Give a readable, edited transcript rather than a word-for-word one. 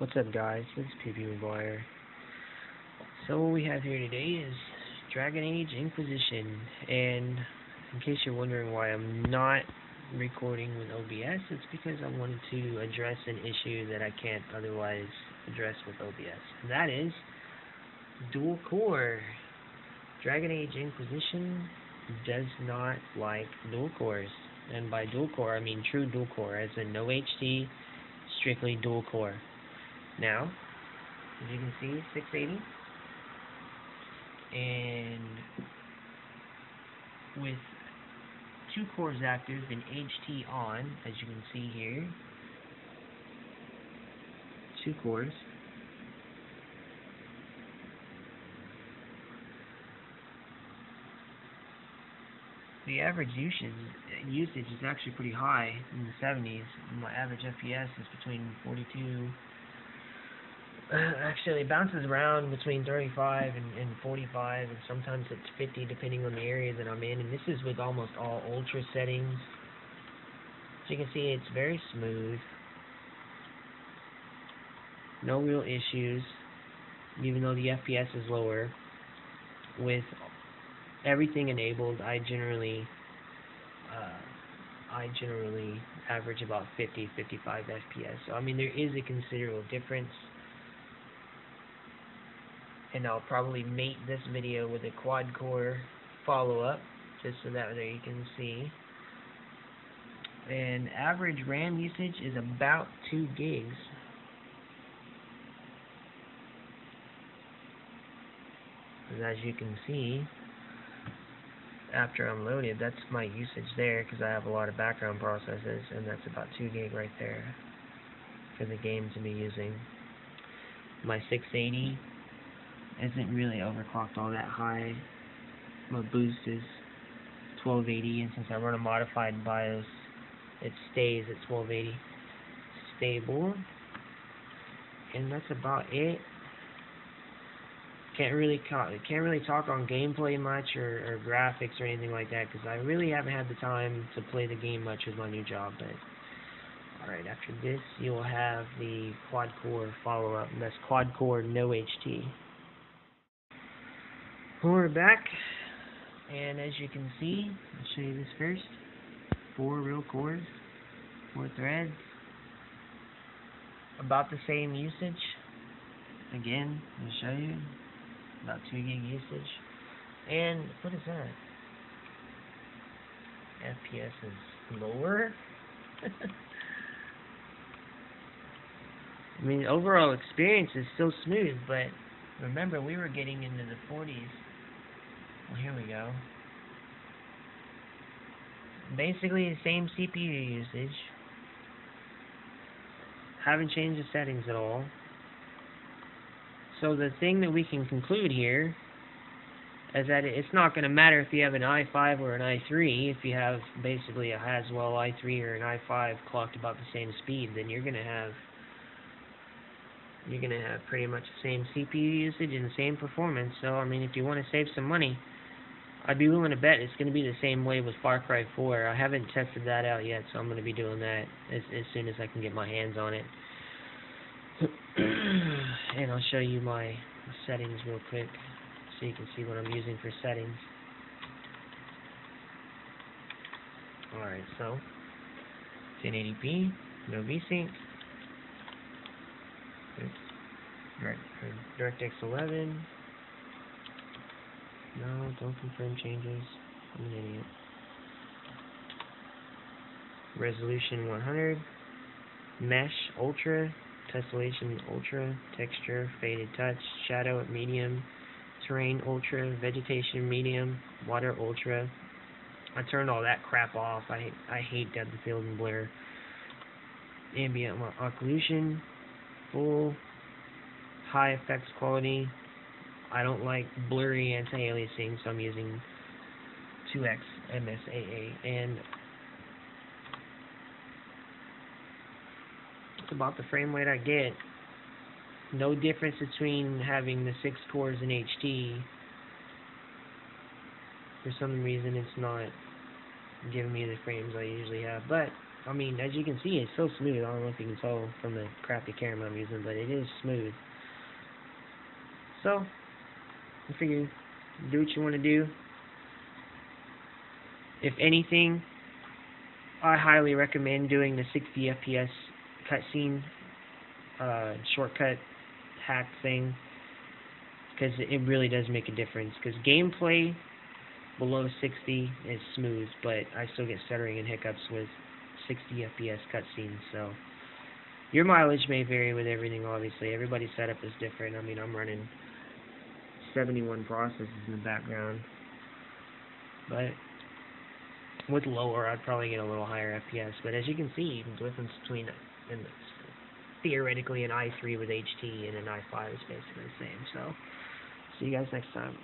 What's up, guys? This is PP McGuire. So what we have here today is Dragon Age Inquisition, and in case you're wondering why I'm not recording with OBS, it's because I wanted to address an issue that I can't otherwise address with OBS, and that is dual core. Dragon Age Inquisition does not like dual cores, and by dual core I mean true dual core, as in no HT, strictly dual core. Now, as you can see, 680, and with two cores active and HT on, as you can see here, two cores. The average usage is actually pretty high, in the 70s. My average FPS is between 42. Actually, it bounces around between 35 and 45, and sometimes it's 50 depending on the area that I'm in. And this is with almost all ultra settings. So you can see it's very smooth. No real issues, even though the FPS is lower. With everything enabled, I generally average about 50-55 FPS. So I mean, there is a considerable difference. And I'll probably mate this video with a quad core follow-up, just so that way you can see. And average RAM usage is about 2 gigs. And as you can see, after I'm loaded, that's my usage there, because I have a lot of background processes, and that's about 2 gig right there for the game to be using. My 680 isn't really overclocked all that high. My boost is 1280, and since I run a modified BIOS, it stays at 1280 stable. And that's about it. Can't really talk on gameplay much or graphics or anything like that, because I really haven't had the time to play the game much with my new job. But alright, after this you will have the quad core follow up, and that's quad core no HT. We're back, and as you can see, I'll show you this first. 4 real cores, 4 threads, about the same usage. Again, I'll show you, about 2 gig usage. And what is that? FPS is lower. I mean, overall experience is still smooth, but remember, we were getting into the 40s. Well, here we go. Basically the same CPU usage. Haven't changed the settings at all. So the thing that we can conclude here is that it's not going to matter if you have an i5 or an i3. If you have basically a Haswell i3 or an i5 clocked about the same speed, then you're going to have pretty much the same CPU usage and the same performance. So I mean, if you want to save some money, I'd be willing to bet it's going to be the same way with Far Cry 4. I haven't tested that out yet, so I'm going to be doing that as soon as I can get my hands on it. And I'll show you my settings real quick so you can see what I'm using for settings. Alright, so 1080p, no VSync. DirectX 11. No, don't confirm changes. I'm an idiot. Resolution 100. Mesh Ultra. Tessellation Ultra. Texture Faded Touch. Shadow at medium. Terrain Ultra. Vegetation medium. Water Ultra. I turned all that crap off. I hate depth of field and blur. Ambient occlusion. Full. High effects quality. I don't like blurry anti-aliasing, so I'm using 2x MSAA, and it's about the frame rate I get. No difference between having the 6 cores in HT. For some reason, it's not giving me the frames I usually have, but I mean, as you can see, it's so smooth. I don't know if you can tell from the crappy camera I'm using, but it is smooth. So, I figure, do what you want to do. If anything, I highly recommend doing the 60 FPS cutscene shortcut hack thing, because it really does make a difference. Because gameplay below 60 is smooth, but I still get stuttering and hiccups with 60 FPS cutscenes. So your mileage may vary with everything. Obviously, everybody's setup is different. I mean, I'm running 71 processes in the background, but with lower, I'd probably get a little higher FPS. But as you can see, the difference between theoretically an i3 with HT and an i5 is basically the same. So, see you guys next time.